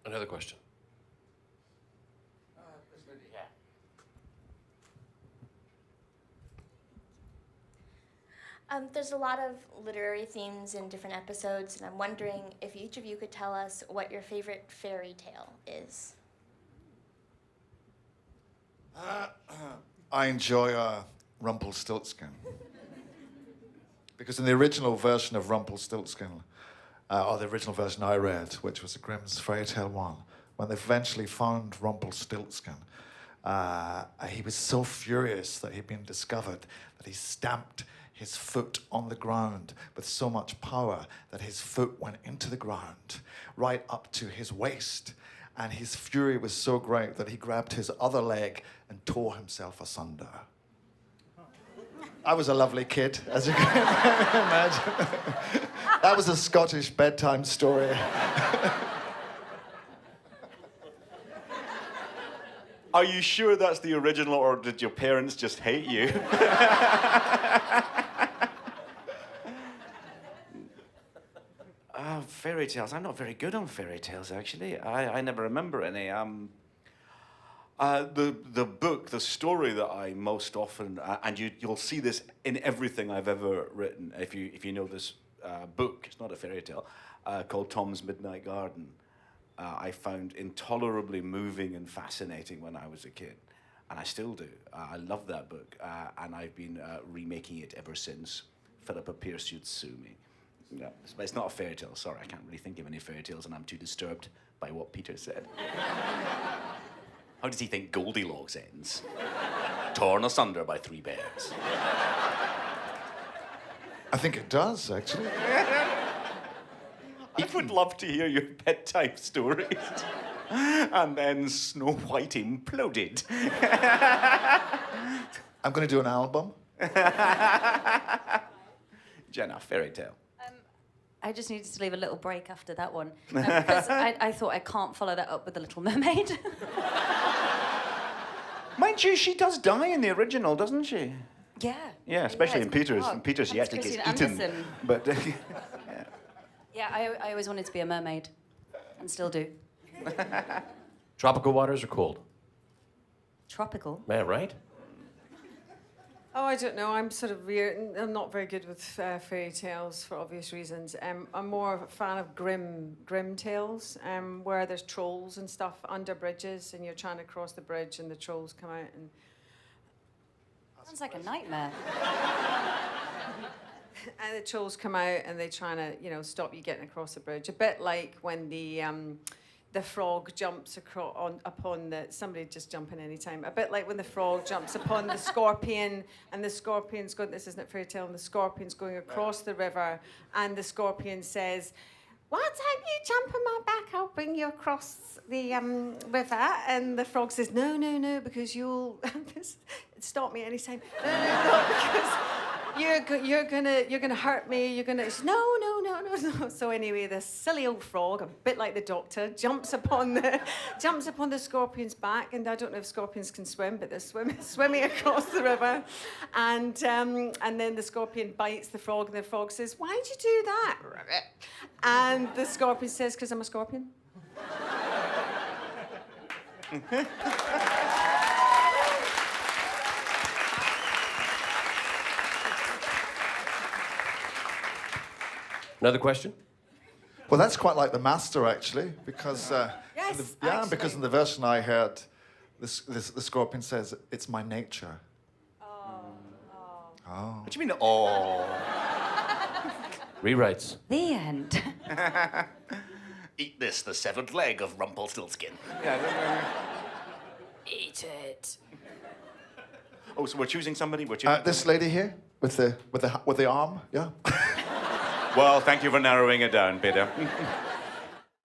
Another question. There's a lot of literary themes in different episodes, and I'm wondering if each of you could tell us what your favorite fairy tale is. I enjoy Rumpelstiltskin. Because in the original version of Rumpelstiltskin, or the original version I read, which was the Grimm's Fairy Tale 1, when they eventually found Rumpelstiltskin, he was so furious that he'd been discovered that he stamped his foot on the ground with so much power that his foot went into the ground right up to his waist. And his fury was so great that he grabbed his other leg and tore himself asunder. I was a lovely kid, as you can imagine. That was a Scottish bedtime story. Are you sure that's the original, or did your parents just hate you? Fairy tales. I'm not very good on fairy tales, actually. I never remember any. The book, the story that I most often, and you'll see this in everything I've ever written, if you know this book, it's not a fairy tale, called Tom's Midnight Garden. I found intolerably moving and fascinating when I was a kid, and I still do. I love that book, and I've been remaking it ever since. Philippa Pierce should sue me. No, it's not a fairy tale. Sorry, I can't really think of any fairy tales, and I'm too disturbed by what Peter said. How does he think Goldilocks ends? Torn asunder by 3 bears. I think it does, actually. I would love to hear your bedtime stories. And then Snow White imploded. I'm going to do an album. Jenna, fairy tale. I just needed to leave a little break after that one. Because I thought I can't follow that up with The Little Mermaid. Mind you, she does die in the original, doesn't she? Yeah. Yeah, especially in Peter's. dark. In Peter's, And yet it's it gets Christine eaten. Anderson. But Yeah, I always wanted to be a mermaid. And still do. Tropical waters or cold? Tropical. Man, right? Oh, I don't know. I'm sort of weird. I'm not very good with fairy tales for obvious reasons. I'm more of a fan of grim tales, where there's trolls and stuff under bridges, and you're trying to cross the bridge, and the trolls come out and. Sounds like a nightmare. And the trolls come out and they trying to, stop you getting across the bridge. A bit like when the frog jumps upon the... Somebody just jump in any time. A bit like when the frog jumps upon the scorpion, and the scorpion's going... This isn't a fairy tale. And the scorpion's going across the river, and the scorpion says, "Why don't you jump on my back? I'll bring you across the river." And the frog says, "No, because you'll stop me anytime. No, because you're gonna hurt me. You're gonna no. So anyway, this silly old frog, a bit like the Doctor, jumps upon the scorpion's back. And I don't know if scorpions can swim, but they're swimming across the river. And then the scorpion bites the frog, and the frog says, "Why'd you do that?" And the scorpion says, "Because I'm a scorpion." Another question? Well, that's quite like The Master, actually, because Yes, because in the version I heard, the scorpion says, "It's my nature." What do you mean, oh? Rewrites. The end. Eat this, the 7th leg of Rumpelstiltskin. Eat it. Oh, so we're choosing somebody? We're choosing This lady here with the arm, yeah. Well, thank you for narrowing it down, Peter.